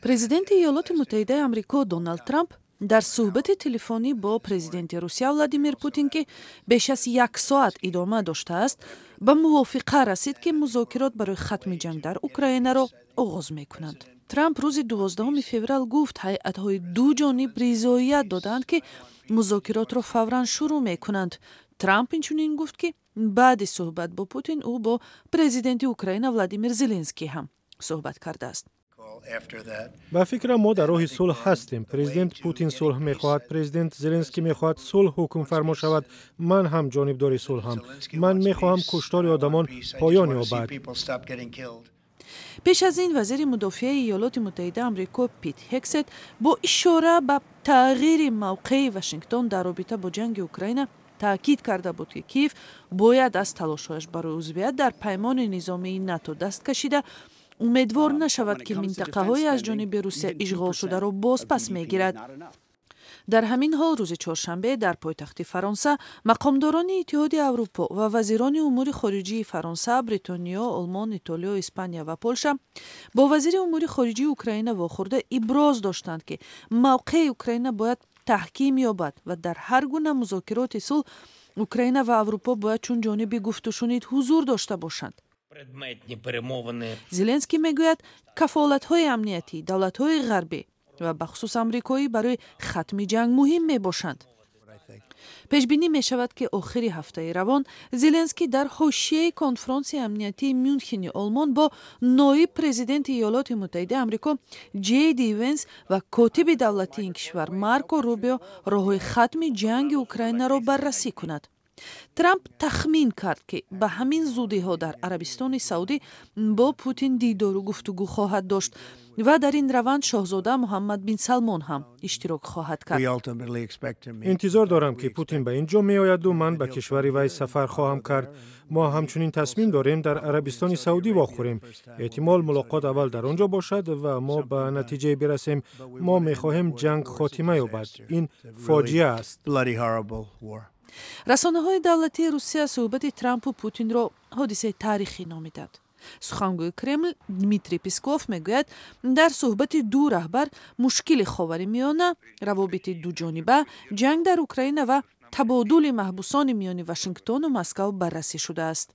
президенти иёлоти муттаҳидаи амрико Доналд Трамп дар суҳбати телефонӣ бо президенти Русия Владимир Путин, ки беш аз 1 соат идома доштааст, ба мувофиқа расид, ки музокирот барои хатми ҷанг дар Украинаро оғоз мекунанд. Трамп рӯзи 12 феврал гуфт ҳайатҳои дуҷониб ризоият доданд, ки музокиротро фавран шурӯъ мекунанд. Трамп инчунин гуфт, ки баъди суҳбат бо Путин ӯ бо президенти Украина Владимир Зеленский ҳам суҳбат кардааст. ба фикрам мо дар роҳи сулҳ ҳастем. Президент Путин сулҳ мехоҳад, президент Зеленский мехоҳад сулҳ ҳукм фармо шавад. Ман ҳам ҷонибдори сулҳам. Ман мехоҳам куштори одамон поён ёбад. пеш аз ин вазири мудофиаи иёлоти муттаҳидаи амрико Пит Ҳексет бо ишора ба тағйири мавқеи Вашингтон дар робита бо ҷанги Украина таъкид карда буд, ки Киев бояд аз талошҳояш барои узвият дар паймони низомии НАТО даст кашида, умедвор нашавад, ки минтақаҳое аз ҷониби Русия ишғол шударо бозпас мегирад. дар ҳамин ҳол рӯзи чоршанбе дар пойтахти Фаронса мақомдорони Иттиҳоди Аврупо ва вазирони умури хориҷии Фаронса, Бритониё, Олмон, Итолиё, Испания ва Полша бо вазири умури хориҷии Украина вохӯрда иброз доштанд, ки мавқеи Украина бояд таҳким ёбад ва дар ҳар гуна музокироти сулҳ Украина ва Аврупо бояд чун ҷониби гуфтушунид ҳузур дошта бошанд. Зеленский мегӯяд кафолатҳои амниятии давлатҳои ғарбӣ ва бахусус амрикоӣ барои хатми ҷанг муҳим мебошанд. пешбинӣ мешавад, ки охири ҳафтаи равон Зеленский дар ҳошияи конфронсияи амниятии Мюнхени Олмон бо ноиб президенти иёлоти муттаҳидаи амрико Ҷей Ди Венс ва котиби давлатии ин кишвар Марко Рубио роҳҳои хатми ҷанги Украинаро баррасӣ кунад. Трамп тахмин кард, ки ба ҳамин зудиҳо дар Арабистони Саудӣ бо Путин дидору гуфтугӯ хоҳад дошт ва дар ин раванд шоҳзода Муҳаммад бин Салмон ҳам иштирок хоҳад кард. интизор дорам, ки Путин ба ин ҷо меояду ман ба кишвари вай сафар хоҳам кард. мо ҳамчунин тасмим дорем дар Арабистони Саудӣ вохӯрем. эҳтимол мулоқот аввал дар он ҷо бошад ва мо ба натиҷае бирасем. мо мехоҳем ҷанг хотима ёбад. ин фоҷиа аст. расонаҳои давлатии Русия суҳбати Трампу Путинро ҳодисаи таърихӣ номиданд. сухангӯи Кремл Дмитрий Песков мегӯяд, дар суҳбати ду раҳбар мушкили Ховаримиёна, равобити дуҷониба, ҷанг дар Украина ва табодули маҳбусони миёни Вашингтону Москав баррасӣ шудааст.